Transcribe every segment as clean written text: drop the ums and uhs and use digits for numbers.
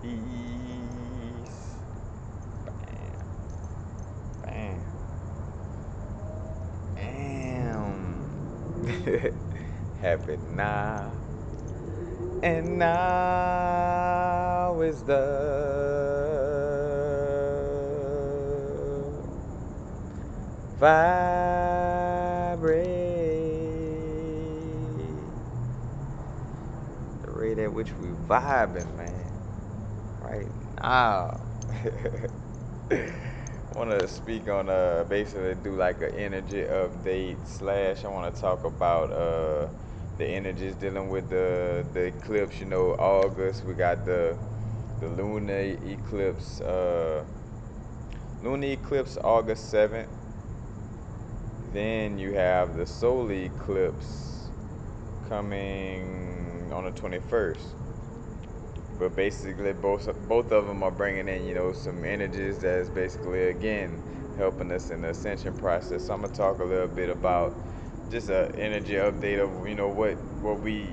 Peace. Bam. Bam. Bam. Happy now. And now is the vibrate. The rate at which we vibing, man. Right now. Want to speak on basically do like an energy update slash. I want to talk about the energies dealing with the eclipse. You know, August we got the lunar eclipse August 7th. Then you have the solar eclipse coming on the 21st. But basically, both of them are bringing in, some energies that's basically again helping us in the ascension process. So I'm gonna talk a little bit about just a energy update of what we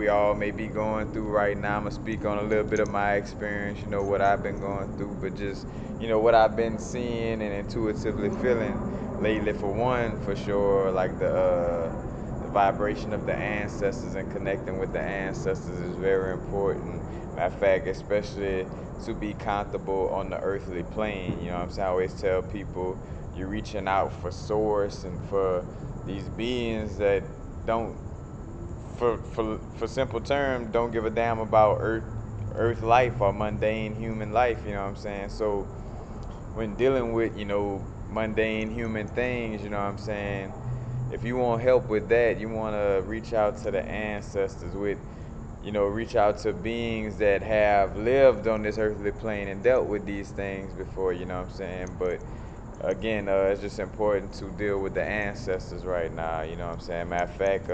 all may be going through right now. I'm gonna speak on a little bit of my experience, what I've been going through, but just what I've been seeing and intuitively feeling lately. For one, for sure, like the vibration of the ancestors and connecting with the ancestors is very important. Matter of fact, especially to be comfortable on the earthly plane. You know what I'm saying? I always tell people you're reaching out for source and for these beings that don't, for simple term, don't give a damn about earth life or mundane human life. You know what I'm saying? So when dealing with mundane human things, you know what I'm saying, if you want help with that, you want to reach out to the ancestors with, reach out to beings that have lived on this earthly plane and dealt with these things before, you know what I'm saying. But again, it's just important to deal with the ancestors right now, you know what I'm saying. Matter of fact,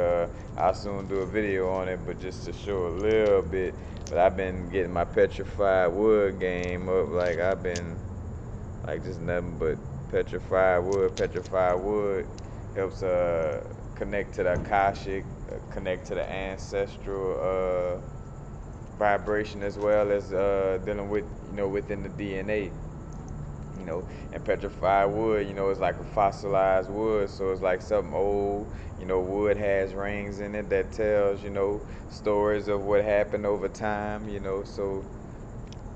I'll soon do a video on it, but just to show a little bit. But I've been getting my petrified wood game up. Like I've been like just nothing but petrified wood. Petrified wood helps connect to the akashic, connect to the ancestral vibration, as well as dealing with within the DNA. And petrified wood, is like a fossilized wood, so it's like something old. Wood has rings in it that tells stories of what happened over time. So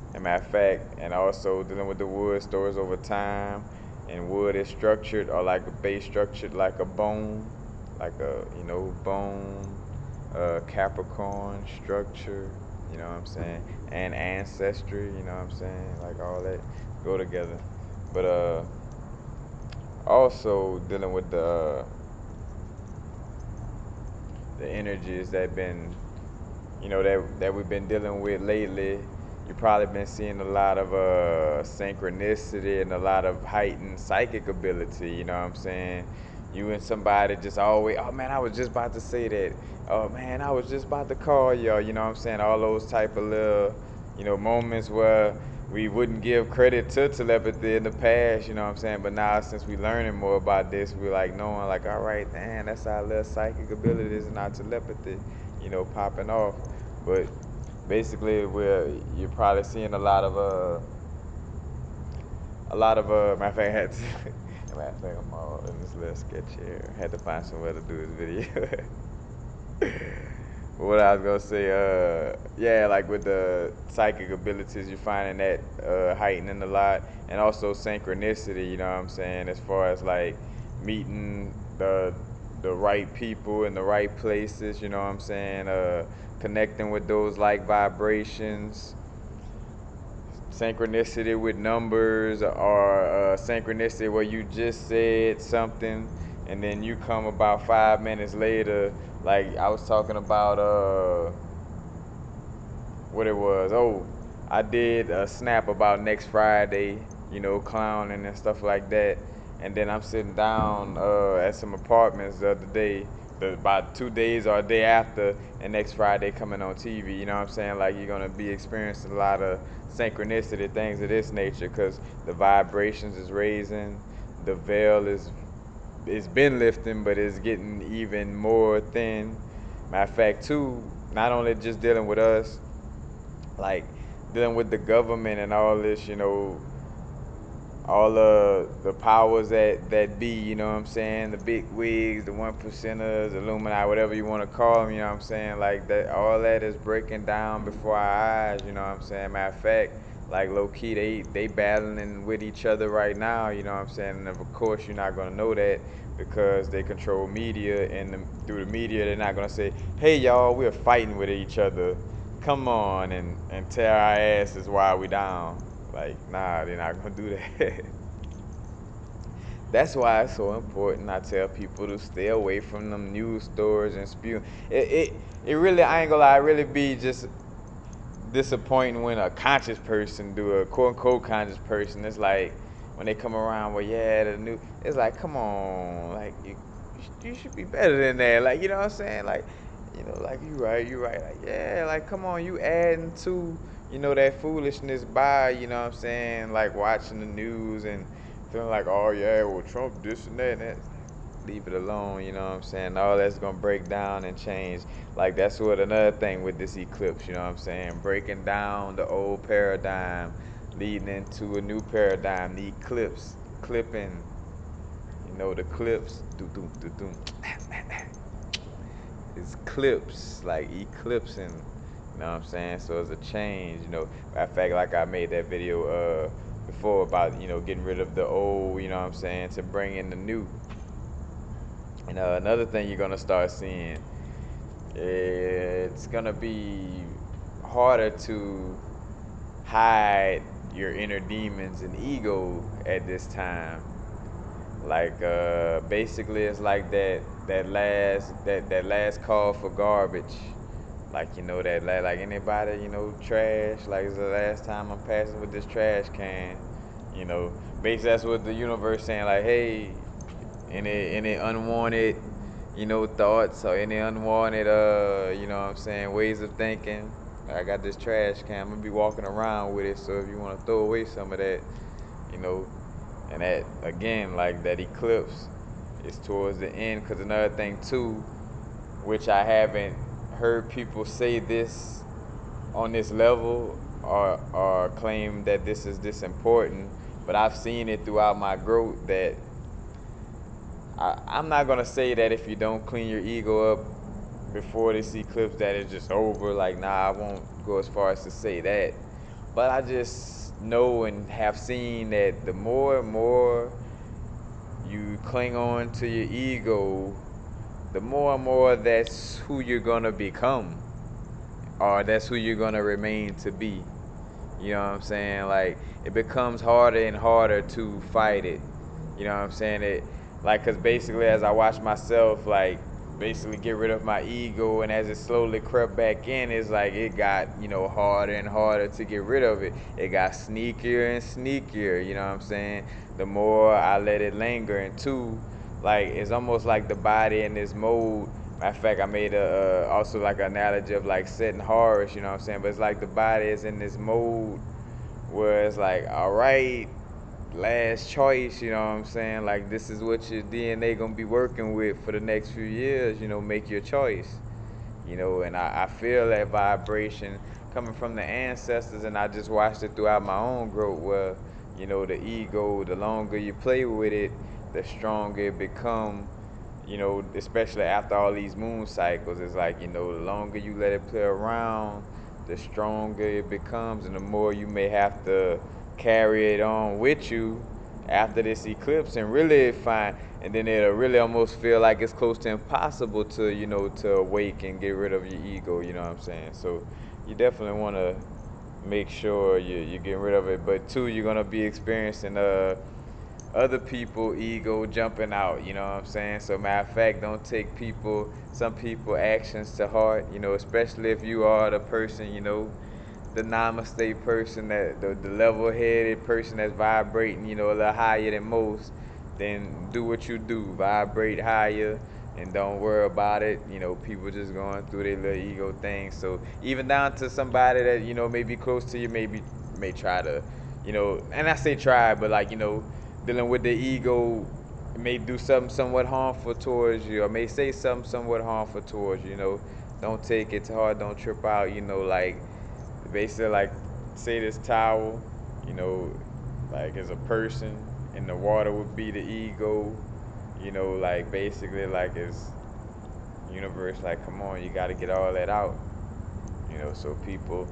as a matter of fact, and also dealing with the wood stores over time, and wood is structured or like a base structured like a bone, like a bone, Capricorn structure. You know what I'm saying? And ancestry. You know what I'm saying? Like all that go together. But also dealing with the energies that been that we've been dealing with lately. You've probably been seeing a lot of synchronicity and a lot of heightened psychic ability. You know what I'm saying? You and somebody just always, oh man, I was just about to say that. Oh man, I was just about to call y'all. You know what I'm saying? All those type of little, moments where we wouldn't give credit to telepathy in the past. You know what I'm saying? But now since we learning more about this, we're like knowing like, all right, man, that's our little psychic abilities and our telepathy, popping off. But basically, you're probably seeing matter of fact, I had to, matter of fact, I'm all in this little sketch here. I had to find somewhere to do this video. But what I was gonna say, yeah, like with the psychic abilities, you're finding that heightening a lot, and also synchronicity. You know what I'm saying? As far as like meeting the right people in the right places. You know what I'm saying? Connecting with those like vibrations, synchronicity with numbers, or synchronicity where you just said something and then you come about 5 minutes later. Like I was talking about what it was. Oh, I did a snap about next Friday, clowning and stuff like that. And then I'm sitting down at some apartments the other day, about 2 days or a day after, and next Friday coming on TV. You know what I'm saying? Like you're gonna be experiencing a lot of synchronicity, things of this nature, because the vibrations is raising, the veil is it's been lifting, but it's getting even more thin. Matter of fact, too, not only just dealing with us, like dealing with the government and all this, all the powers that be, you know what I'm saying? The big wigs, the one percenters, Illuminati, whatever you want to call them, you know what I'm saying? Like that, all that is breaking down before our eyes, you know what I'm saying? Matter of fact, like low key, they battling with each other right now, you know what I'm saying? And of course, you're not gonna know that because they control media, and through the media, they're not gonna say, "Hey, y'all, we're fighting with each other. Come on and tear our asses while we down." Like, nah, they're not gonna do that. That's why it's so important. I tell people to stay away from them news stories and spew. It really, I ain't gonna lie, it really be just disappointing when a conscious person do a quote unquote conscious person. It's like when they come around, well, yeah, the new. It's like, come on, like you should be better than that. Like, you know what I'm saying? Like, like you right. Like, yeah, like come on, you adding to, that foolishness by, you know what I'm saying? Like watching the news and feeling like, oh yeah, well Trump this and that and that. Leave it alone, you know what I'm saying? All that's gonna break down and change. Like that's what another thing with this eclipse, you know what I'm saying? Breaking down the old paradigm, leading into a new paradigm, the eclipse, clipping, the clips, do do do do. It's clips, like eclipsing, you know what I'm saying? So it's a change, Matter of fact, like I made that video before about, getting rid of the old, you know what I'm saying, to bring in the new. And another thing you're gonna start seeing, it's gonna be harder to hide your inner demons and ego at this time. Like basically, it's like that last call for garbage. Like like anybody trash. Like it's the last time I'm passing with this trash can. You know, basically that's what the universe saying. Like, hey, any unwanted, thoughts or any unwanted, what I'm saying, ways of thinking. I got this trash can. I'm gonna be walking around with it. So if you want to throw away some of that, you know, and that again, like that eclipse is towards the end. Cause another thing too, which I haven't heard people say this on this level or claim that this is this important, but I've seen it throughout my growth that I'm not gonna say that if you don't clean your ego up before this eclipse that it's just over. Like, nah, I won't go as far as to say that. But I just know and have seen that the more and more you cling on to your ego, the more and more that's who you're gonna become, or that's who you're gonna remain to be. You know what I'm saying? Like it becomes harder and harder to fight it. You know what I'm saying? Cause basically as I watch myself like basically get rid of my ego, and as it slowly crept back in, it's like it got, harder and harder to get rid of it. It got sneakier and sneakier, you know what I'm saying? The more I let it linger. And two, like it's almost like the body in this mode. Matter of fact, I made a also like an analogy of like setting horrors, you know what I'm saying? But it's like the body is in this mode where it's like, all right, last choice, you know what I'm saying? Like this is what your DNA gonna be working with for the next few years, make your choice. And I feel that vibration coming from the ancestors, and I just watched it throughout my own growth where, the ego, the longer you play with it, the stronger it become, especially after all these moon cycles. It's like, the longer you let it play around, the stronger it becomes, and the more you may have to carry it on with you after this eclipse and really find, and then it'll really almost feel like it's close to impossible to, to awake and get rid of your ego, you know what I'm saying? So you definitely want to make sure you get rid of it. But two, you're going to be experiencing other people ego jumping out, you know what I'm saying? So matter of fact, don't take some people actions to heart, especially if you are the person, the namaste person, that the level-headed person that's vibrating, a little higher than most. Then do what you do, vibrate higher, and don't worry about it. People just going through their little ego thing. So even down to somebody that may be close to you, may try to, and I say try, but like dealing with the ego, may do something somewhat harmful towards you, or may say something somewhat harmful towards you. Don't take it to heart. Don't trip out. Like basically like say this towel, you know, like as a person, and the water would be the ego, you know, like basically like it's universe, like come on, you got to get all that out, you know, so people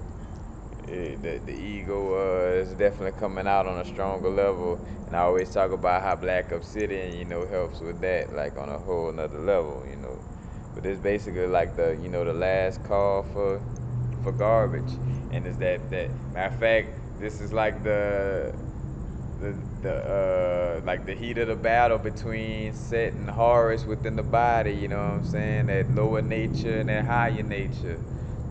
the ego is definitely coming out on a stronger level. And I always talk about how Black Obsidian, you know, helps with that, like on a whole nother level, you know. But it's basically like the, you know, the last call for garbage. And it's that matter of fact, this is like the like the heat of the battle between Set and Horus within the body, you know what I'm saying? That lower nature and that higher nature.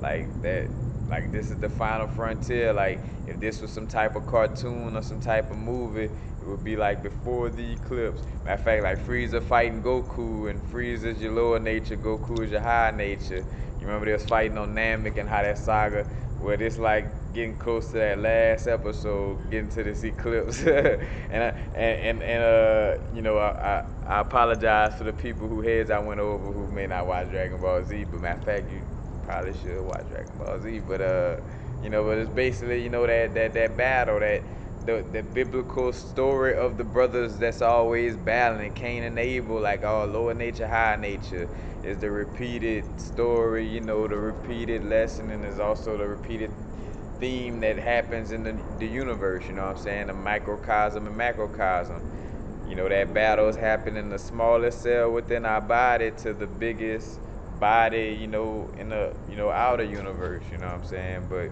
Like that, like this is the final frontier. Like if this was some type of cartoon or some type of movie, it would be like before the eclipse. Matter of fact, like Frieza fighting Goku, and Frieza's your lower nature, Goku is your high nature. You remember they was fighting on Namek and how that saga, where this like getting close to that last episode, getting to this eclipse, you know, I apologize for the people who heads I went over who may not watch Dragon Ball Z, but matter of fact, you probably should watch Dragon Ball Z. But you know, but it's basically, you know, that battle, that the biblical story of the brothers that's always battling, Cain and Abel, like all lower nature, high nature, is the repeated story, you know, the repeated lesson, and is also the repeated theme that happens in the universe, you know what I'm saying? The microcosm and macrocosm. You know, that battles happen in the smallest cell within our body to the biggest body, you know, in the, you know, outer universe, you know what I'm saying? But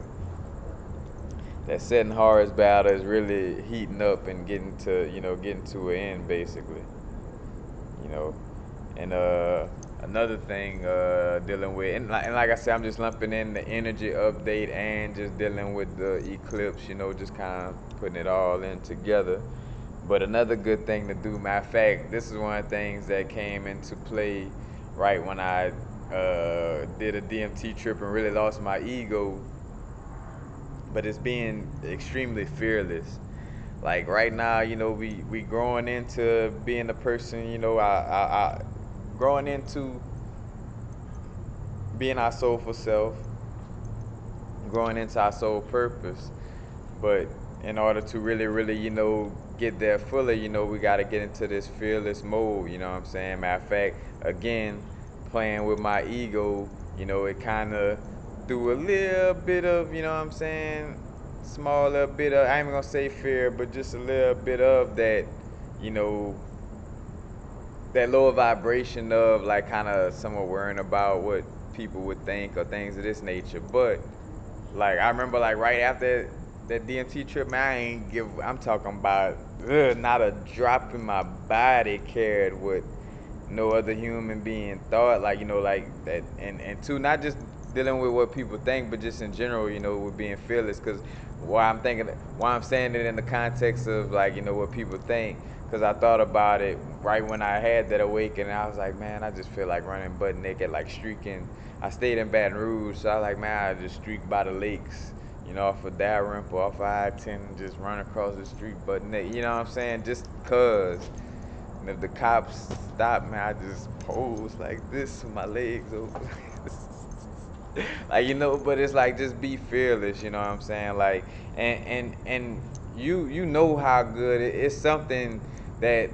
that setting Horus battle is really heating up and getting to, you know, getting to an end basically, you know. And another thing dealing with, and like I said, I'm just lumping in the energy update and just dealing with the eclipse, you know, just kind of putting it all in together. But another good thing to do, matter of fact, this is one of the things that came into play right when I did a DMT trip and really lost my ego. But it's being extremely fearless. Like right now, you know, we growing into being a person, you know, I growing into being our soulful self, growing into our soul purpose. But in order to really, really, you know, get there fully, you know, we got to get into this fearless mode, you know what I'm saying? Matter of fact, again, playing with my ego, you know, it kind of threw a little bit of, you know what I'm saying? Small little bit of, I ain't gonna say fear, but just a little bit of that, you know, that lower vibration of like kind of somewhat worrying about what people would think or things of this nature. But like I remember like right after that DMT trip, man, I'm talking about not a drop in my body cared what no other human being thought, like, you know, like that. And two, not just dealing with what people think, but just in general, you know, with being fearless. Because why I'm saying it in the context of like, you know, what people think, because I thought about it right when I had that awakening. I was like, man, I just feel like running butt naked, like streaking. I stayed in Baton Rouge, so I was like, man, I just streak by the lakes, you know, off of Dalrymple, off of I-10, just run across the street butt naked, you know what I'm saying? Just cause. And if the cops stop me, I just pose like this with my legs open. Like, you know, but it's like just be fearless, you know what I'm saying? Like, and you know how good it's something that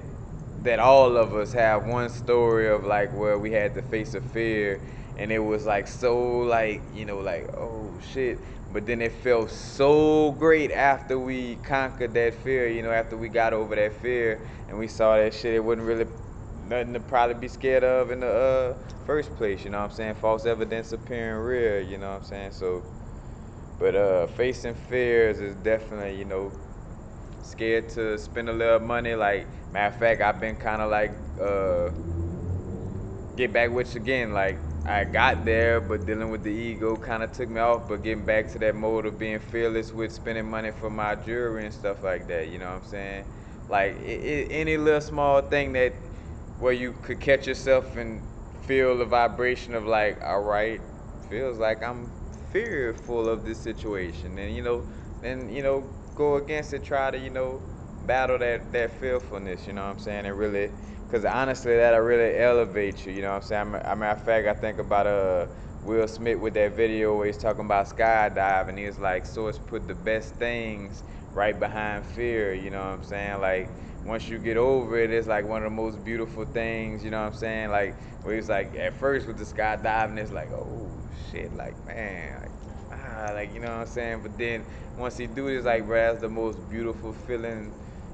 all of us have one story of like where we had to face a fear, and it was like so like, you know, like oh shit, but then it felt so great after we conquered that fear, you know, after we got over that fear and we saw that shit, it wasn't really nothing to probably be scared of in the first place, you know what I'm saying? False evidence appearing real, you know what I'm saying? So but facing fears is definitely, you know, scared to spend a little money. Like matter of fact, I've been kind of like get back with you again. Like I got there, but dealing with the ego kind of took me off. But getting back to that mode of being fearless with spending money for my jewelry and stuff like that. You know what I'm saying? Like any little small thing that where you could catch yourself and feel the vibration of like, all right, feels like I'm fearful of this situation, and you know, then you know, go against it, try to, you know, battle that fearfulness, you know what I'm saying, and really, because honestly that'll really elevate you, you know what I'm saying. A matter of fact, I think about Will Smith with that video where he's talking about skydiving. He was like, Source put the best things right behind fear, you know what I'm saying? Like, once you get over it, it's like one of the most beautiful things, you know what I'm saying? Like, where it's like, at first with the skydiving, it's like, oh, shit, like, man, like, you know what I'm saying? But then once he do this, like, bro, that's the most beautiful feeling,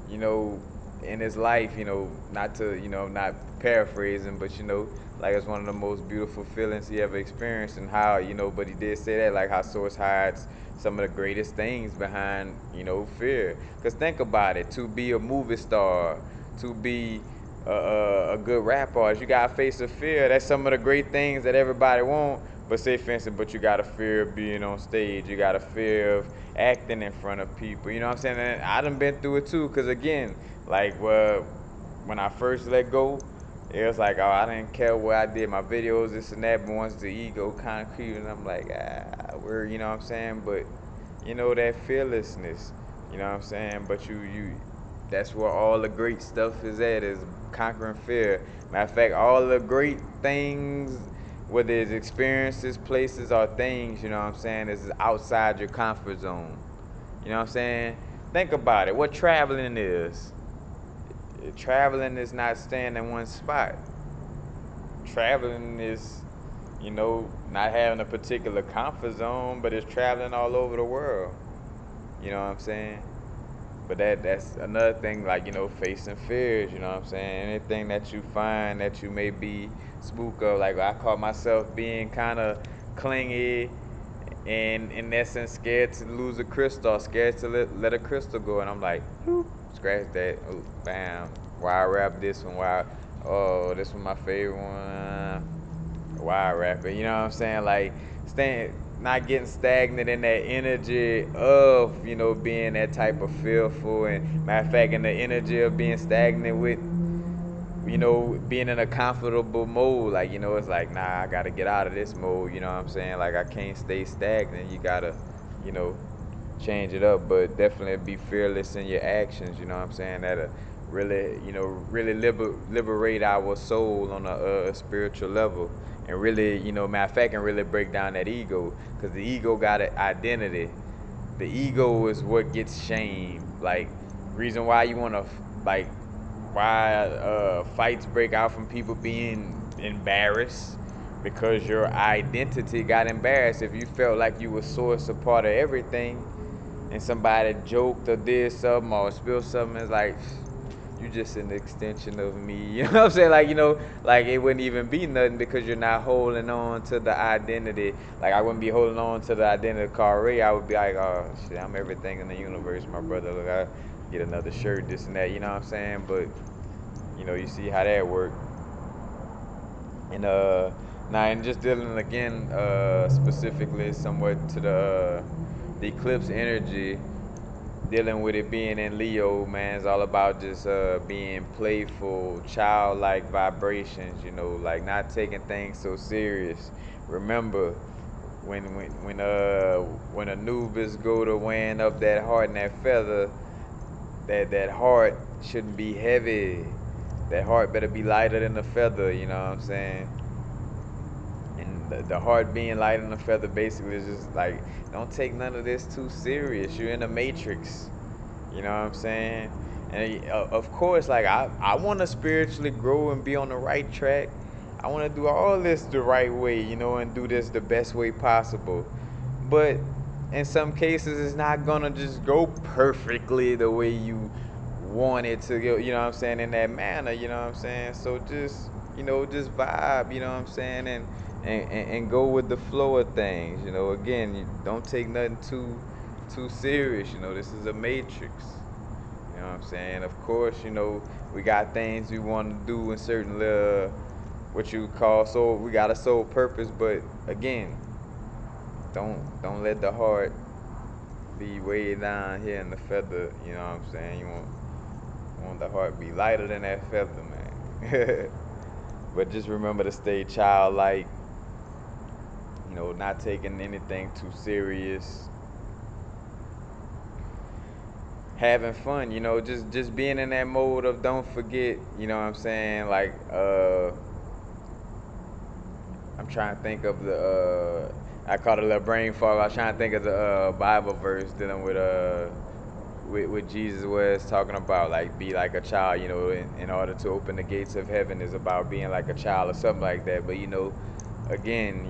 you know, in his life, you know, not to, you know, not paraphrasing, but, you know, like it's one of the most beautiful feelings he ever experienced, and how, you know, but he did say that, like how Source hides some of the greatest things behind, you know, fear. Because think about it, to be a movie star, to be a good rap artist, you got to face a fear. That's some of the great things that everybody want. But say, for instance, but you got a fear of being on stage. You got a fear of acting in front of people. You know what I'm saying? And I done been through it too. Because again, like, well, when I first let go, it was like, oh, I didn't care what I did, my videos, this and that. But once the ego concrete, and I'm like, we're, you know what I'm saying? But, you know, that fearlessness, you know what I'm saying? But that's where all the great stuff is at, is conquering fear. Matter of fact, all the great things, whether it's experiences, places, or things, you know what I'm saying, is outside your comfort zone. You know what I'm saying? Think about it. What traveling is. Traveling is not staying in one spot. Traveling is, you know, not having a particular comfort zone, but it's traveling all over the world. You know what I'm saying? But that's another thing, like, you know, facing fears, you know what I'm saying? Anything that you find that you may be spook of, like I call myself being kind of clingy and in essence scared to lose a crystal, scared to let a crystal go, and I'm like, whoop, scratch that, oh, bam, why I rap this one, why, oh, this one my favorite one, why I rap it, you know what I'm saying? Like, staying, not getting stagnant in that energy of, you know, being that type of fearful, and matter of fact, in the energy of being stagnant with, you know, being in a comfortable mode, like, you know, it's like, nah, I gotta get out of this mode, you know what I'm saying? Like, I can't stay stagnant, you gotta, you know, change it up, but definitely be fearless in your actions, you know what I'm saying? That'll really, you know, really liberate our soul on a spiritual level, and really, you know, matter of fact, and really break down that ego, because the ego got an identity. The ego is what gets shamed. Like, reason why you want to, like, why fights break out from people being embarrassed, because your identity got embarrassed. If you felt like you were source, a part of everything, and somebody joked or did something or spilled something, it's like, you just an extension of me. You know what I'm saying? Like, you know, like it wouldn't even be nothing, because you're not holding on to the identity. Like, I wouldn't be holding on to the identity of Carl Ray. I would be like, oh shit, I'm everything in the universe, my brother. Look, I get another shirt, this and that. You know what I'm saying? But, you know, you see how that worked. And now, and just dealing again, specifically somewhat to the eclipse energy, dealing with it being in Leo, man, it's all about just being playful, childlike vibrations, you know, like not taking things so serious. Remember, when Anubis go to weighing up that heart and that feather, that heart shouldn't be heavy. That heart better be lighter than the feather, you know what I'm saying? And the heart being light than the feather basically is just like, don't take none of this too serious. You're in a matrix. You know what I'm saying? And of course, like I want to spiritually grow and be on the right track. I want to do all this the right way, you know, and do this the best way possible. But in some cases, it's not gonna just go perfectly the way you want it to go. You know what I'm saying? In that manner, you know what I'm saying? So just, you know, just vibe. You know what I'm saying? And go with the flow of things. You know, again, you don't take nothing too serious. You know, this is a matrix. You know what I'm saying? Of course, you know, we got things we want to do in certain what you call soul. We got a soul purpose, but again, don't let the heart be way down here in the feather. You know what I'm saying? You want the heart be lighter than that feather, man. But just remember to stay childlike. You know, not taking anything too serious, having fun, you know, just being in that mode of don't forget, you know what I'm saying? Like I'm I'm trying to think of the. I caught a little brain fog. I was trying to think of the Bible verse dealing with Jesus was talking about like be like a child, in order to open the gates of heaven is about being like a child or something like that. But again,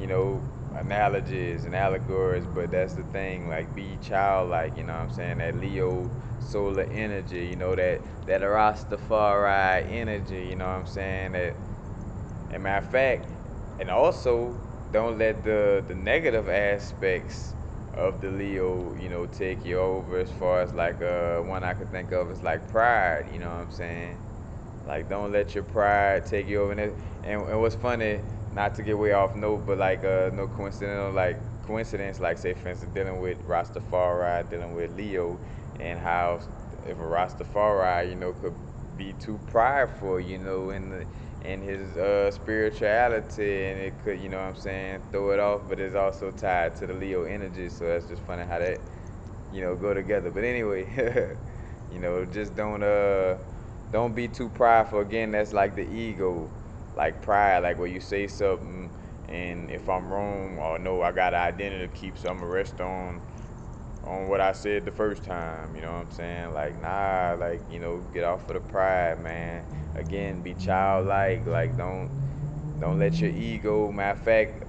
analogies and allegories, but that's the thing, like be childlike, you know what I'm saying? That Leo solar energy, that Rastafari energy, you know what I'm saying? That, and matter of fact, and also don't let the negative aspects of the Leo, take you over. As far as like one I could think of is like pride, you know what I'm saying? Like don't let your pride take you over. And what's funny, not to get way off note, but like no coincidence, like say for instance dealing with Rastafari, dealing with Leo, and how if a Rastafari, could be too prideful, in his spirituality, and it could, you know what I'm saying, throw it off, but it's also tied to the Leo energy. So that's just funny how that, go together. But anyway, just don't be too prideful. Again, that's like the ego, like pride, like where you say something, and if I'm wrong or no, I got an identity to keep, so I'm gonna rest on what I said the first time. You know what I'm saying? Like nah, like get off of the pride, man. Again, be childlike. Like don't let your ego. Matter of fact,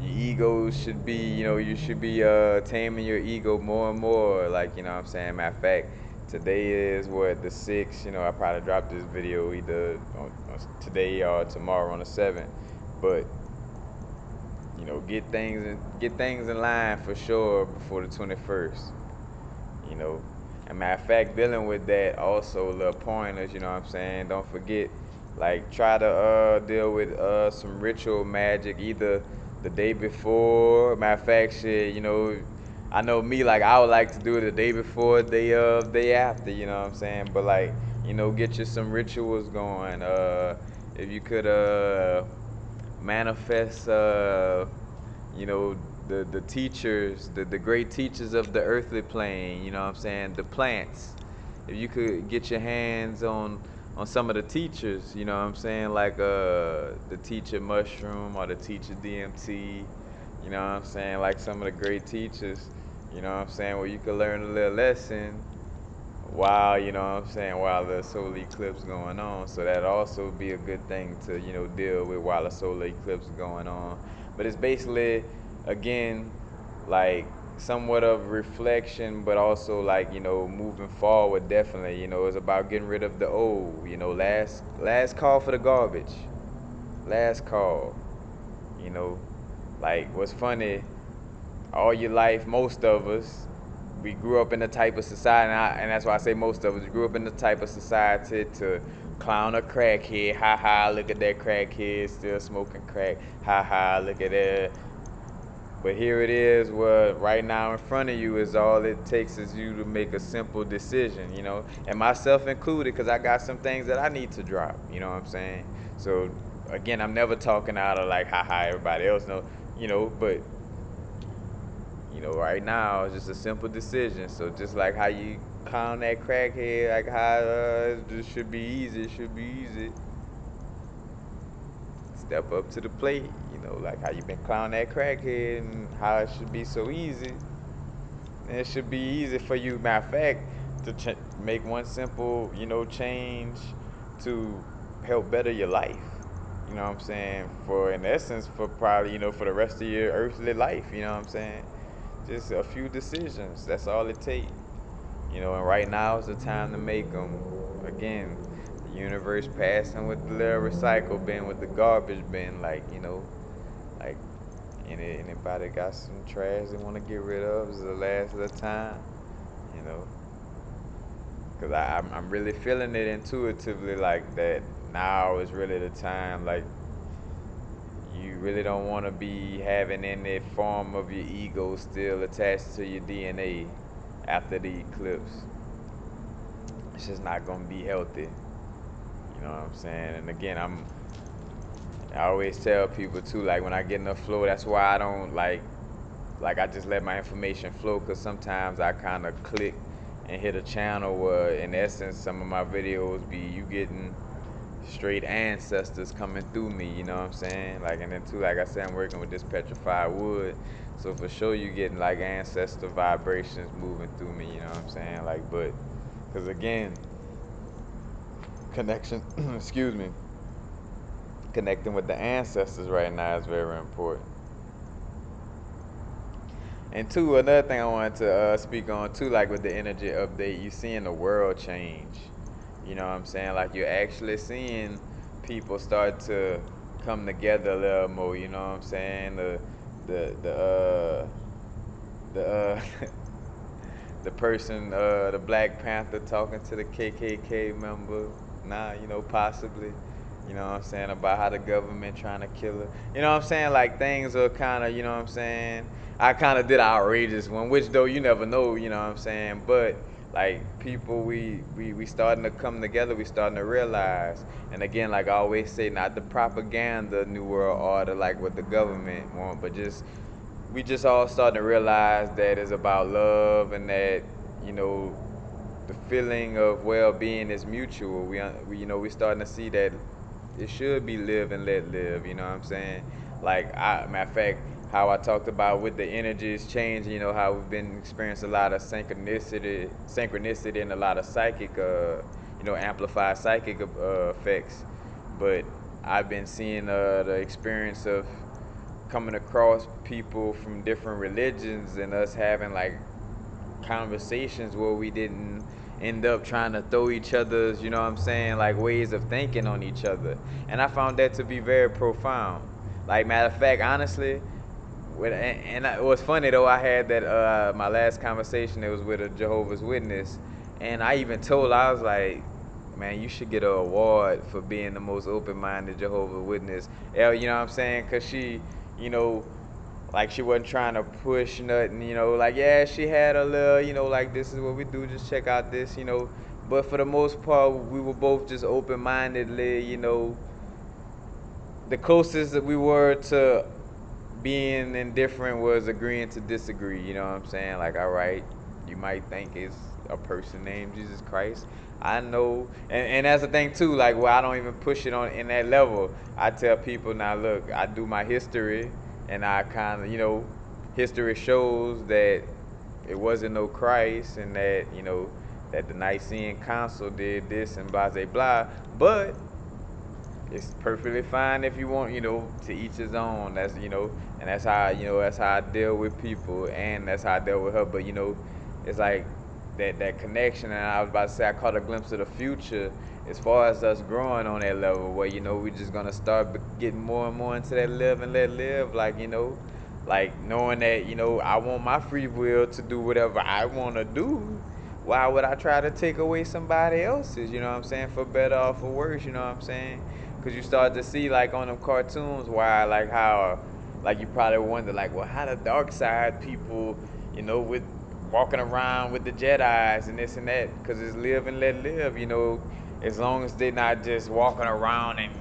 your ego should be, you should be taming your ego more and more. Like, you know what I'm saying? Matter of fact, today is what, the 6th. I probably dropped this video either on today or tomorrow on the 7th. But, get things in line for sure before the 21st. you know. And matter of fact, dealing with that also, little pointers, you know what I'm saying? Don't forget, like, try to deal with some ritual magic either the day before. Matter of fact, shit, I know me, like, I would like to do it the day before, day of, day after, you know what I'm saying? But, like, get you some rituals going. If you could manifest, the teachers, the great teachers of the earthly plane, you know what I'm saying, the plants. If you could get your hands on some of the teachers, you know what I'm saying, like the teacher mushroom or the teacher DMT, you know what I'm saying, like some of the great teachers, you know what I'm saying, where you could learn a little lesson while, you know what I'm saying, while the solar eclipse going on. So that also be a good thing to, deal with while the solar eclipse is going on. But it's basically, again, like somewhat of reflection, but also like, moving forward. Definitely, it's about getting rid of the old. Last call for the garbage. Last call. You know, like what's funny, all your life, most of us, we grew up in the type of society, and that's why I say most of us grew up in the type of society to clown a crackhead. Ha ha, look at that crackhead still smoking crack. Ha ha, look at that. But here it is, what right now in front of you is all it takes is you to make a simple decision, and myself included, because I got some things that I need to drop, you know what I'm saying? So, again, I'm never talking out of like, haha, everybody else know, but, right now it's just a simple decision. So, just like how you clown that crackhead, like how it should be easy, it should be easy. Step up to the plate, like how you been clowning that crackhead and how it should be so easy. And it should be easy for you, matter of fact, to make one simple, change to help better your life. You know what I'm saying? For, in essence, for probably, for the rest of your earthly life, you know what I'm saying? Just a few decisions, that's all it takes. And right now is the time to make them. Again, the universe passing with the little recycle bin, with the garbage bin, like, like anybody got some trash they want to get rid of, is the last little time, you know. Because I'm really feeling it intuitively, like that now is really the time, like, you really don't want to be having any form of your ego still attached to your DNA after the eclipse. It's just not gonna be healthy. You know what I'm saying? And again, I always tell people too, like when I get in the flow, that's why I don't like I just let my information flow, because sometimes I kind of click and hit a channel where in essence some of my videos be you getting straight ancestors coming through me, you know what I'm saying? Like, and then too, like I said, I'm working with this petrified wood, so for sure you getting like ancestor vibrations moving through me, you know what I'm saying? Like, but, cause again, connection, excuse me, connecting with the ancestors right now is very important. And two, another thing I wanted to speak on too, like with the energy update, you seeing the world change. You know what I'm saying? Like you're actually seeing people start to come together a little more. You know what I'm saying? The the uh the the person, the Black Panther talking to the KKK member. Nah, you know, possibly. You know what I'm saying? About how the government trying to kill her. You know what I'm saying? Like things are kind of, you know what I'm saying? I kind of did an outrageous one, which though you never know, you know what I'm saying? But like people, we starting to come together. We starting to realize. And again, like I always say, not the propaganda, New World Order, like what the government want, but just we just all starting to realize that it's about love and that you know the feeling of well-being is mutual. We you know we starting to see that it should be live and let live. You know what I'm saying? Like matter of fact, how I talked about with the energies changing. You know how we've been experiencing a lot of synchronicity, and a lot of psychic, you know, amplified psychic effects. But I've been seeing the experience of coming across people from different religions and us having like conversations where we didn't end up trying to throw each other's, you know what I'm saying, like ways of thinking on each other. And I found that to be very profound. Like matter of fact, honestly, it was funny though. I had that my last conversation. It was with a Jehovah's Witness, and I even told I was like, man, you should get an award for being the most open-minded Jehovah's Witness. You know what I'm saying? Cause she, you know, like she wasn't trying to push nothing, you know, like yeah, she had a little, you know, like this is what we do, just check out this, you know. But for the most part, we were both just open-mindedly, you know, the closest that we were to being indifferent was agreeing to disagree. You know what I'm saying? Like, all right, you might think it's a person named Jesus Christ. I know, and that's the thing too. Like, well, I don't even push it on in that level. I tell people now, look, I do my history, and I kind of, you know, history shows that it wasn't no Christ, and that you know that the Nicene Council did this and blah blah blah. But it's perfectly fine if you want, you know, to each his own. That's you know, and that's how you know that's how I deal with people, and that's how I dealt with her. But you know, it's like that connection. And I was about to say I caught a glimpse of the future as far as us growing on that level, where you know we just gonna start getting more and more into that live and let live, like you know. Like knowing that, you know, I want my free will to do whatever I want to do. Why would I try to take away somebody else's, you know what I'm saying, for better or for worse, you know what I'm saying? Because you start to see, like, on them cartoons, why, like, how, like, you probably wonder, like, well, how the dark side people, you know, with walking around with the Jedi's and this and that, because it's live and let live, you know, as long as they're not just walking around and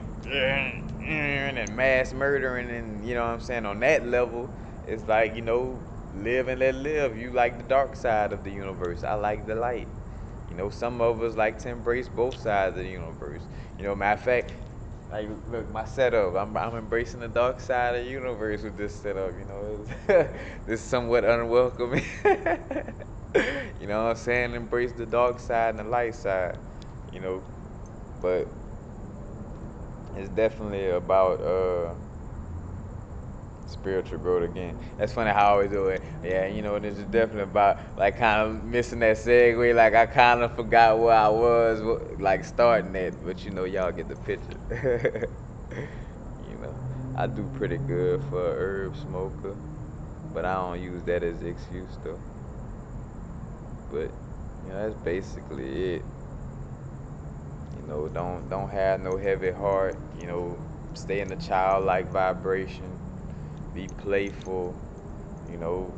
mass murdering and, you know what I'm saying, on that level, it's like, you know, live and let live. You like the dark side of the universe. I like the light. You know, some of us like to embrace both sides of the universe. You know, matter of fact, like, look, my setup. I'm embracing the dark side of the universe with this setup. You know, this somewhat unwelcoming. You know what I'm saying? Embrace the dark side and the light side. You know, but it's definitely about spiritual growth again. That's funny how I always do it. Yeah, you know, this is definitely about like kind of missing that segue. Like I kind of forgot where I was, like starting it, but you know, y'all get the picture. You know, I do pretty good for a herb smoker, but I don't use that as an excuse though. But you know, that's basically it. You know, don't have no heavy heart. You know, stay in the childlike vibration. Be playful. You know,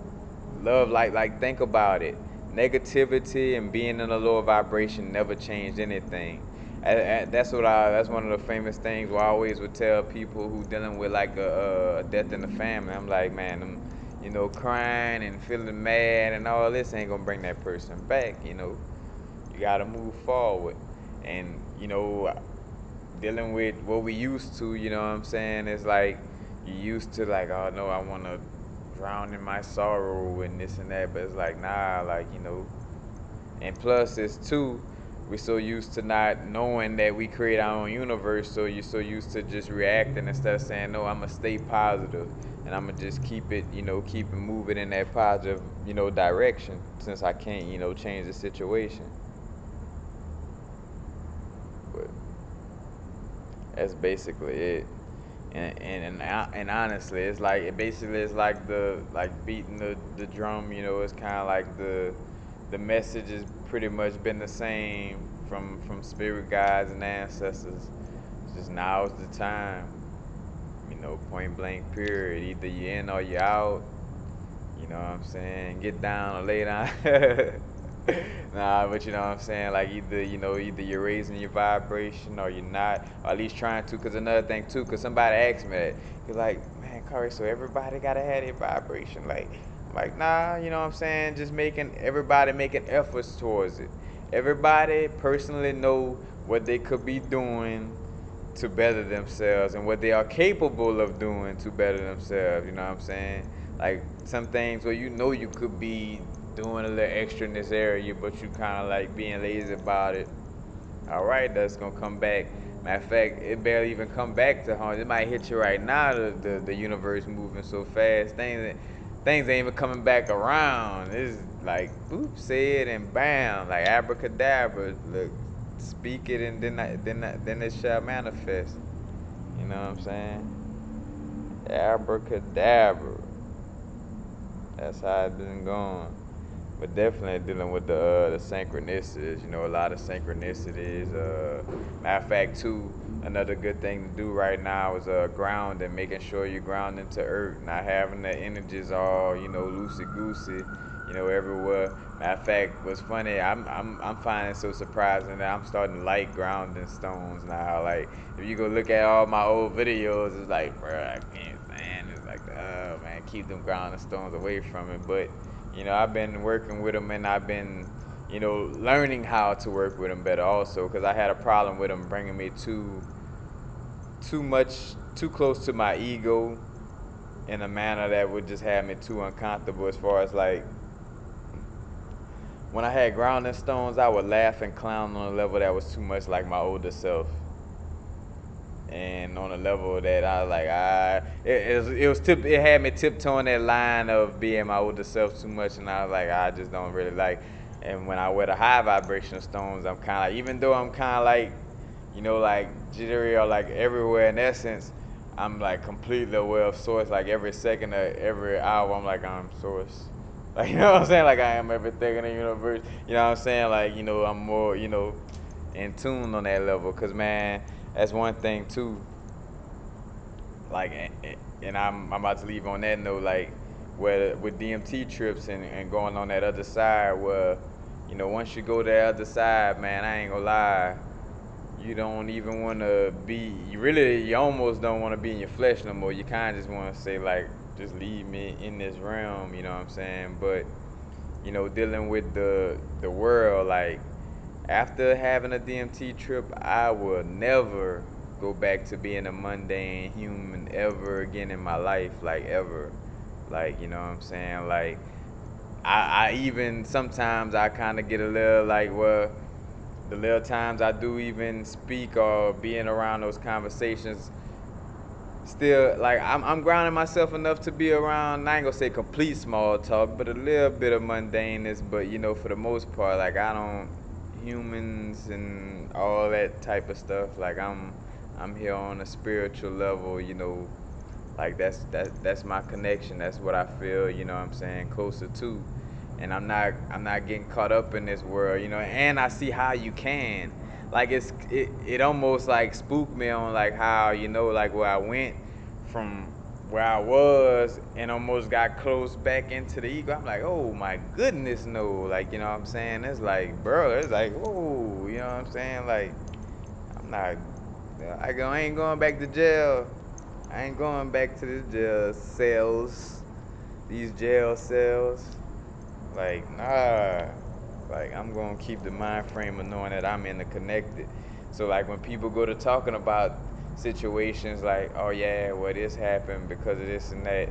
love like think about it. Negativity and being in a lower vibration never changed anything. That's what I. That's one of the famous things where I always would tell people who dealing with like a death in the family. I'm like, man, you know, crying and feeling mad and all this ain't gonna bring that person back. You know, you gotta move forward, and you know, dealing with what we used to, you know what I'm saying? It's like you used to like, oh no, I want to drown in my sorrow and this and that, but it's like nah, like and plus it's too, we're so used to not knowing that we create our own universe, so you're so used to just reacting instead of saying no, I'm gonna stay positive and I'm gonna just keep it, keep it moving in that positive, direction since I can't, change the situation. But that's basically it. And honestly, it's like it basically is like the like beating the drum. It's kind of like the message has pretty much been the same from spirit guides and ancestors. It's just now's the time. Point blank period. Either you in or you out. You know what I'm saying? Get down or lay down. Nah, but you know what I'm saying? Like either you're raising your vibration or you're not, or at least trying to. Cause another thing too, cause somebody asked me that. You're like, man, Corey, so everybody gotta have their vibration. Like nah, you know what I'm saying? Just everybody making efforts towards it. Everybody personally know what they could be doing to better themselves and what they are capable of doing to better themselves. You know what I'm saying? Like some things where you could be doing a little extra in this area, but you kind of like being lazy about it. All right, that's gonna come back. Matter of fact, it barely even come back to haunt. It might hit you right now. The universe moving so fast, things ain't even coming back around. It's like boop, say it and bam, like abracadabra. Look, speak it and then it shall manifest. You know what I'm saying? Abracadabra. That's how it's been going. But definitely dealing with the synchronicities. A lot of synchronicities. Matter of fact, too, another good thing to do right now is grounding, making sure you ground into earth, not having the energies all loosey goosey, everywhere. Matter of fact, what's funny, I'm finding it so surprising that I'm starting to like grounding stones now. Like if you go look at all my old videos, it's like, bro, I can't stand it. It's like, oh man, keep them grounding stones away from it. But I've been working with them and I've been, learning how to work with them better also because I had a problem with them bringing me too close to my ego in a manner that would just have me too uncomfortable as far as like when I had grounding stones, I would laugh and clown on a level that was too much like my older self. And on a level that I was like, it had me tiptoeing that line of being my older self too much, and I was like, I just don't really like. And when I wear the high vibrational stones, I'm kind of like, even though I'm kind of like, like jittery or like everywhere in essence, I'm like completely aware of source. Like every second of every hour, I'm like I'm source. Like you know what I'm saying? Like I am everything in the universe. You know what I'm saying? Like I'm more in tune on that level. Cause man, that's one thing too. Like, and I'm about to leave on that note. Like, where with DMT trips and going on that other side, where once you go to the other side, man, I ain't gonna lie, you don't even want to be. You almost don't want to be in your flesh no more. You kind of just want to say like, just leave me in this realm. You know what I'm saying? But dealing with the world, like after having a DMT trip, I will never go back to being a mundane human ever again in my life, like ever. Like, you know what I'm saying? Like, I even sometimes I kind of get a little like, well, the little times I do even speak or being around those conversations, still like I'm grounding myself enough to be around. I ain't gonna say complete small talk, but a little bit of mundaneness. But for the most part, like I don't humans and all that type of stuff. Like I'm here on a spiritual level. Like that's my connection. That's what I feel. You know what I'm saying? Closer to. And I'm not getting caught up in this world. And I see how you can. Like it almost like spooked me on like how like where I went from where I was and almost got close back into the ego. I'm like, oh my goodness, no. Like, you know what I'm saying? It's like, bro, it's like, whoa, you know what I'm saying? Like, I'm not, I ain't going back to jail. I ain't going back to the jail cells, these jail cells. Like, nah. Like, I'm gonna keep the mind frame of knowing that I'm interconnected. So like when people go to talking about situations like, oh yeah, well this happened because of this and that,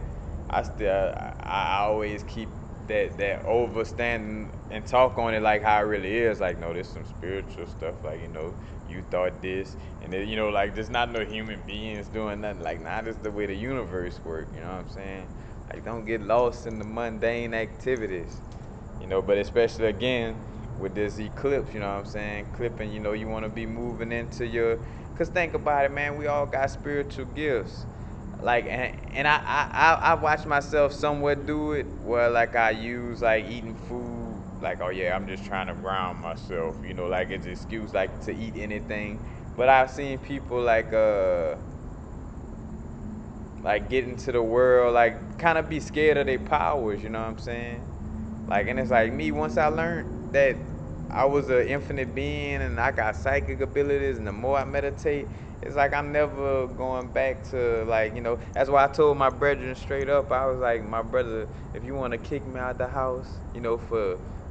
I always keep that overstanding and talk on it like how it really is. Like, no, this some spiritual stuff. Like, you thought this, and then, like there's not no human beings doing nothing. Like, nah, this is the way the universe works. You know what I'm saying? Like, don't get lost in the mundane activities. But especially again with this eclipse, you know what I'm saying? Clipping, you want to be moving into your. Cause think about it, man. We all got spiritual gifts. Like, and I watch myself somewhat do it where like I use like eating food. Like, oh yeah, I'm just trying to ground myself. Like it's an excuse like to eat anything. But I've seen people like get into the world, like kind of be scared of their powers. You know what I'm saying? Like, and it's like me, once I learned that I was an infinite being and I got psychic abilities, and the more I meditate, it's like I'm never going back to, like, that's why I told my brethren straight up. I was like, my brother, if you want to kick me out the house,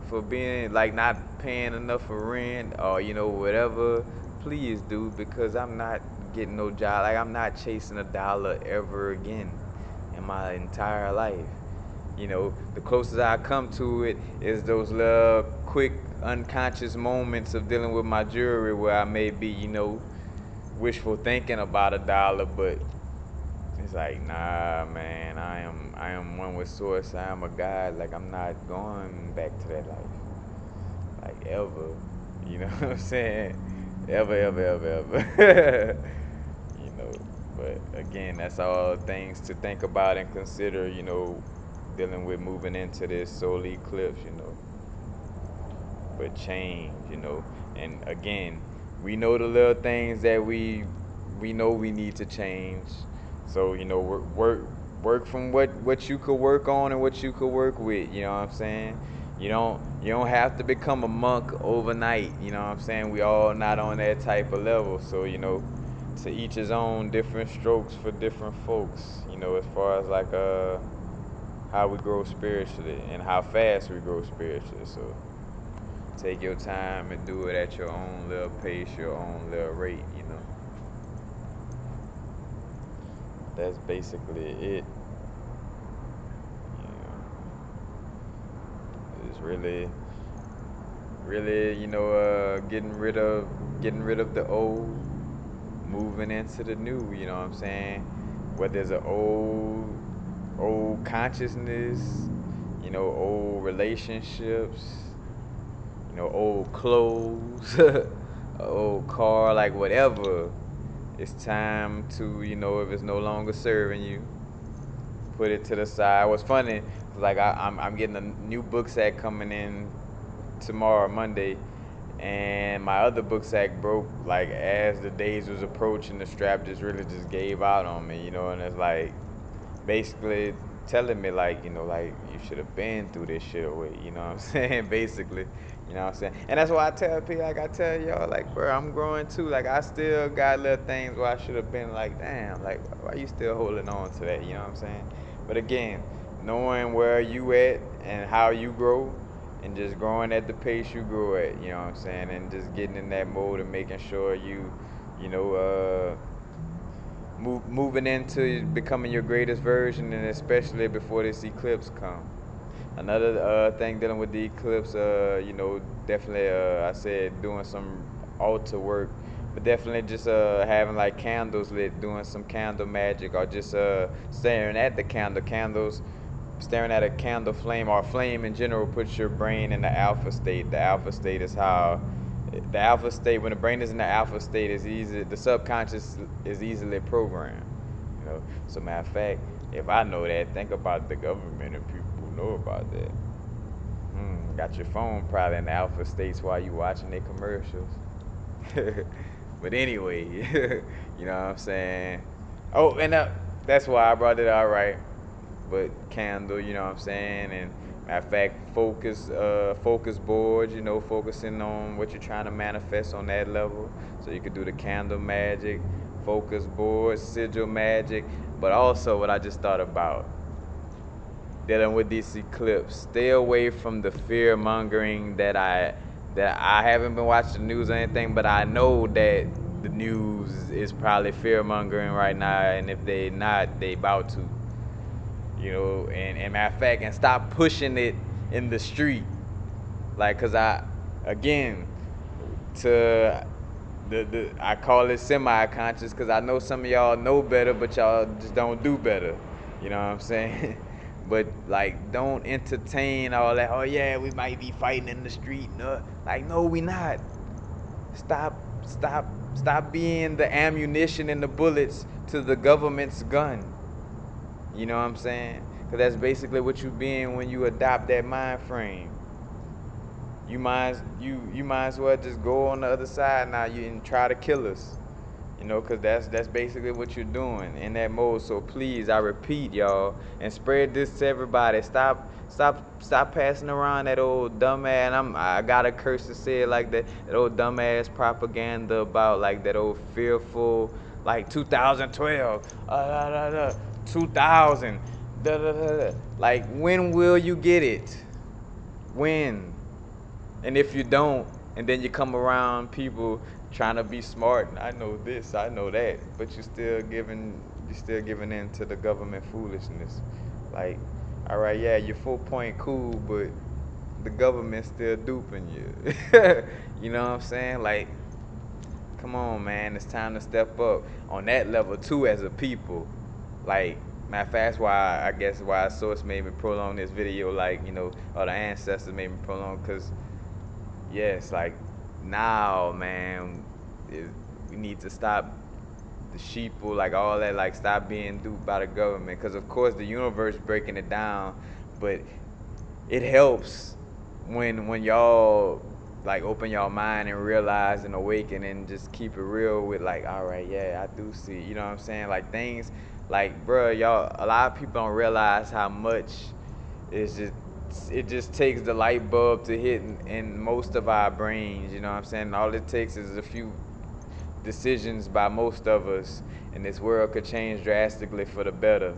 for being like not paying enough for rent or whatever, please do, because I'm not getting no job. Like, I'm not chasing a dollar ever again in my entire life. The closest I come to it is those little quick unconscious moments of dealing with my jewelry where I may be, wishful thinking about a dollar, but it's like, nah, man, I am one with source. I am a God. Like, I'm not going back to that life, like, ever. You know what I'm saying? Ever, ever, ever, ever. you know. But again, that's all things to think about and consider. Dealing with moving into this solar eclipse. But change. And again, we know the little things that we know we need to change. So work from what you could work on and what you could work with. You know what I'm saying? You don't have to become a monk overnight. You know what I'm saying? We all not on that type of level. So to each his own, different strokes for different folks. As far as like how we grow spiritually and how fast we grow spiritually. So take your time and do it at your own little pace, your own little rate. That's basically it. It's really, getting rid of the old, moving into the new. You know what I'm saying? Whether there's an old consciousness, old relationships, old clothes, a old car, like whatever. It's time to, if it's no longer serving you, put it to the side. What's funny, like I'm getting a new book sack coming in tomorrow, Monday, and my other book sack broke like as the days was approaching. The strap just really just gave out on me, and it's like basically telling me like, like you should have been through this shit away, you know what I'm saying? Basically, you know what I'm saying? And that's why I tell people, like I tell y'all, like, bro, I'm growing too. Like, I still got little things where I should have been like, damn, like, why you still holding on to that, you know what I'm saying? But again, knowing where you at and how you grow and just growing at the pace you grow at, you know what I'm saying? And just getting in that mode and making sure you know, moving into becoming your greatest version, and especially before this eclipse come. Another thing dealing with the eclipse, definitely, I said doing some altar work, but definitely just having like candles lit, doing some candle magic, or just staring at the candles, staring at a candle flame or flame in general puts your brain in the alpha state. The alpha state is how the alpha state, when the brain is in the alpha state, is easy. The subconscious is easily programmed. So matter of fact, if I know that, think about the government and people who know about that. Got your phone probably in the alpha states while you watching their commercials. But anyway, you know what I'm saying? Oh, and that's why I brought it out, right. But candle, you know what I'm saying? And matter of fact, focus boards, focusing on what you're trying to manifest on that level. So you could do the candle magic, focus boards, sigil magic, but also what I just thought about, dealing with this eclipse. Stay away from the fear mongering that that I haven't been watching the news or anything, but I know that the news is probably fear mongering right now, and if they not, they about to, and matter of fact, and stop pushing it in the street, like, cause again, to I call it semi-conscious, cause I know some of y'all know better, but y'all just don't do better. You know what I'm saying? But like, don't entertain all that. Oh yeah, we might be fighting in the street. No, like, no, we not. Stop, stop being the ammunition and the bullets to the government's gun. You know what I'm saying? Cause that's basically what you being when you adopt that mind frame. You might as well just go on the other side now and try to kill us. Because that's basically what you're doing in that mode. So please, I repeat, y'all, and spread this to everybody. Stop passing around that old dumbass. I got a curse to say it like that. That old dumbass propaganda about like that old fearful, like 2012, 2000, da da da da. Like, when will you get it? When? And if you don't, and then you come around people trying to be smart, and I know this, I know that, but you're still giving in to the government foolishness. Like, all right, yeah, you're 4 point cool, but the government's still duping you. You know what I'm saying? Like, come on, man, it's time to step up on that level too as a people. Like, matter of fact, that's why I guess why source made me prolong this video, like, or the ancestors made me prolong, cause yes, like, now, man, we need to stop the sheeple, like all that, like, stop being duped by the government. Because of course the universe breaking it down, but it helps when y'all like open your mind and realize and awaken and just keep it real with, like, all right, yeah, I do see. You know what I'm saying? Like, things, like, bruh, y'all, a lot of people don't realize how much it's just it just takes the light bulb to hit in most of our brains. You know what I'm saying? All it takes is a few decisions by most of us, and this world could change drastically for the better.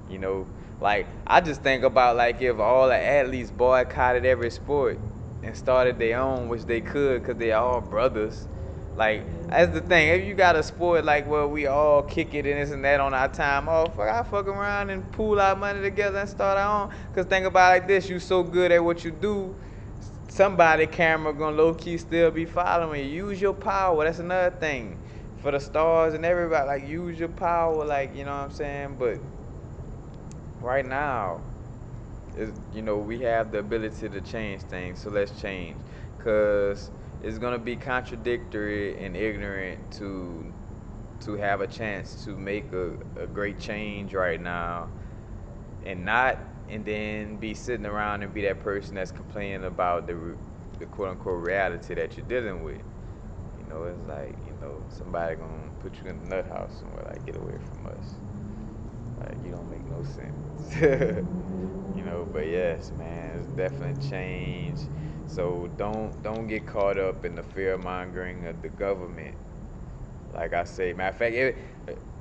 You know, like, I just think about, like, if all the athletes boycotted every sport and started their own, which they could, cause they all brothers. Like, that's the thing. If you got a sport like where we all kick it and this and that on our time off, I fuck around and pool our money together and start our own. Cause think about it like this: you so good at what you do, somebody camera gonna low key still be following you. Use your power. That's another thing for the stars and everybody. Like, use your power. Like, you know what I'm saying? But right now, we have the ability to change things, so let's change. Cause it's gonna be contradictory and ignorant to have a chance to make a great change right now and not, and then be sitting around and be that person that's complaining about the quote unquote reality that you're dealing with. It's like, somebody gonna put you in the nut house somewhere, like, get away from us. Like, you don't make no sense. But yes, man, it's definitely change. So don't get caught up in the fear mongering of the government. Like I say, matter of fact,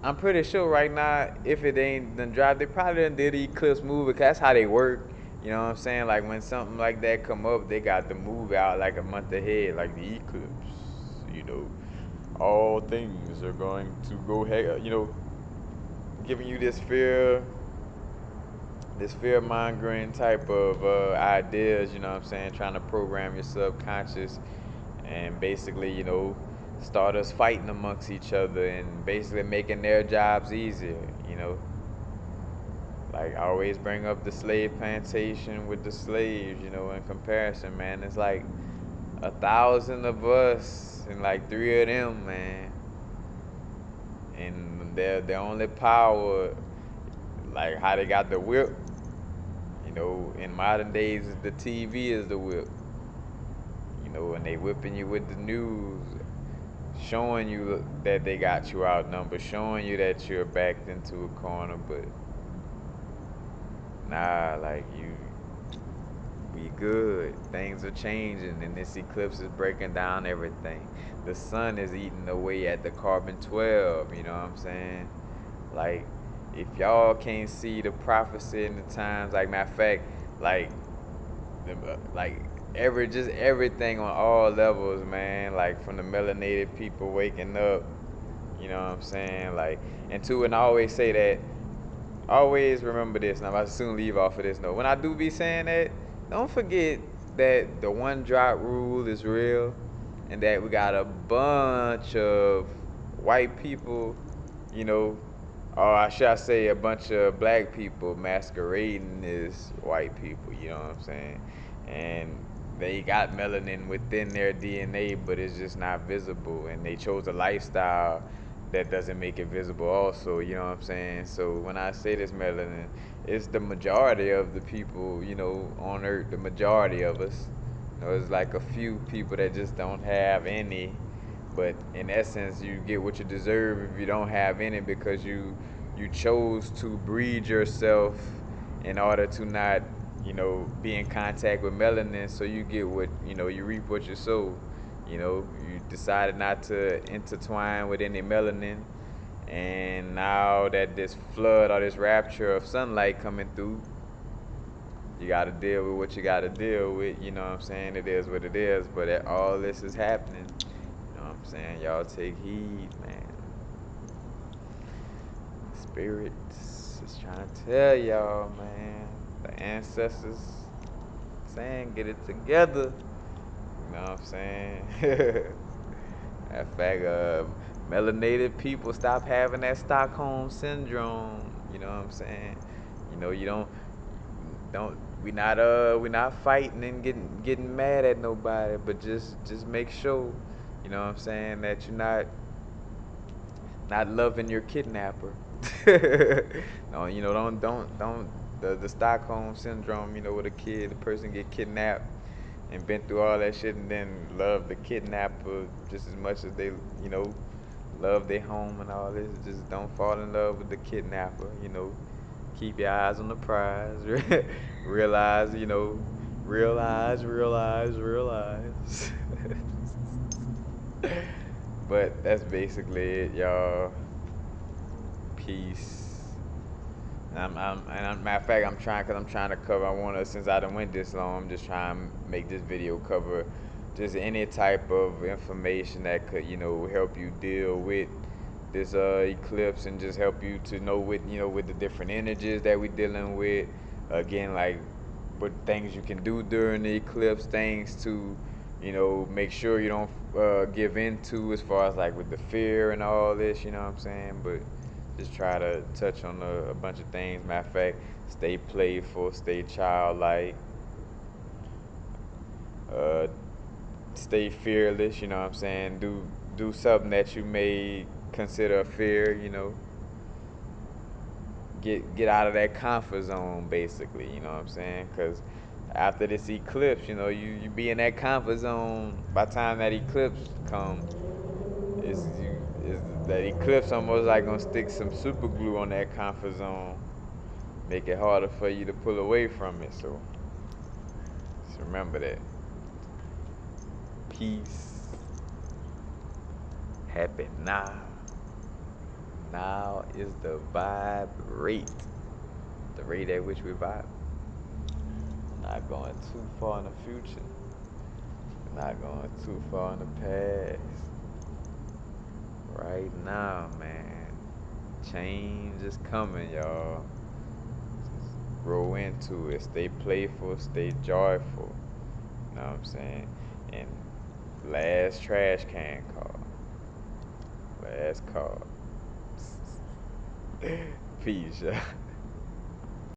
I'm pretty sure right now, if it ain't done dropped, they probably done did the Eclipse movie, because that's how they work. You know what I'm saying? Like, when something like that come up, they got the movie out like a month ahead, like the Eclipse. You know, all things are going to go ahead. Giving you this fear mongering type of ideas, you know what I'm saying? Trying to program your subconscious and basically, start us fighting amongst each other and basically making their jobs easier, Like, I always bring up the slave plantation with the slaves, in comparison, man. It's like 1,000 of us and like three of them, man. And their only power, like how they got the whip, in modern days, the TV is the whip. And they whipping you with the news, showing you that they got you outnumbered, showing you that you're backed into a corner. But nah, like, we good. Things are changing, and this eclipse is breaking down everything. The sun is eating away at the carbon 12. You know what I'm saying? Like, if y'all can't see the prophecy in the times, like, matter of fact, like, just everything on all levels, man. Like from the melanated people waking up, you know what I'm saying? Like, and I always say that, always remember this, and I'm about to soon leave off of this note. When I do be saying that, don't forget that the one drop rule is real, and that we got a bunch of white people, you know, or should I say a bunch of black people masquerading as white people, you know what I'm saying? And they got melanin within their DNA, but it's just not visible, and they chose a lifestyle that doesn't make it visible also, you know what I'm saying? So when I say this melanin, it's the majority of the people, on earth, the majority of us. It's like a few people that just don't have any, but in essence you get what you deserve if you don't have any, because you chose to breed yourself in order to not, be in contact with melanin, so you get what, you reap what you sow. You decided not to intertwine with any melanin, and now that this flood or this rapture of sunlight coming through, you got to deal with what you got to deal with. You know what I'm saying? It is what it is. But all this is happening. You know what I'm saying? Y'all take heed, man. Spirits is trying to tell y'all, man. The ancestors saying, get it together. You know what I'm saying? That fact, melanated people stop having that Stockholm syndrome. You know what I'm saying? You don't we not fighting and getting mad at nobody, but just make sure, you know what I'm saying, that you're not loving your kidnapper. No, don't the Stockholm syndrome, with a person get kidnapped and been through all that shit, and then love the kidnapper just as much as they, love their home and all this. Just don't fall in love with the kidnapper. Keep your eyes on the prize. Realize, realize. But that's basically it, y'all. Peace. Matter of fact, cause I'm trying to cover. I want to, since I done went this long, I'm just trying to make this video cover just any type of information that could, help you deal with this eclipse, and just help you to know with the different energies that we dealing with. Again, like what things you can do during the eclipse, things to, make sure you don't give into, as far as like with the fear and all this. You know what I'm saying? But just try to touch on a bunch of things. Matter of fact, stay playful, stay childlike, uh, stay fearless. You know what I'm saying? Do something that you may consider a fear. Get out of that comfort zone, basically. You know what I'm saying? Because after this eclipse, you be in that comfort zone. By the time that eclipse come, is that eclipse almost like gonna stick some super glue on that comfort zone, make it harder for you to pull away from it. So just remember that. Peace. Happy now. Now is the vibe rate. The rate at which we vibe. Not going too far in the future. Not going too far in the past. Right now, man. Change is coming, y'all. Just grow into it. Stay playful. Stay joyful. You know what I'm saying? And last trash can call. Last call. Peace, y'all.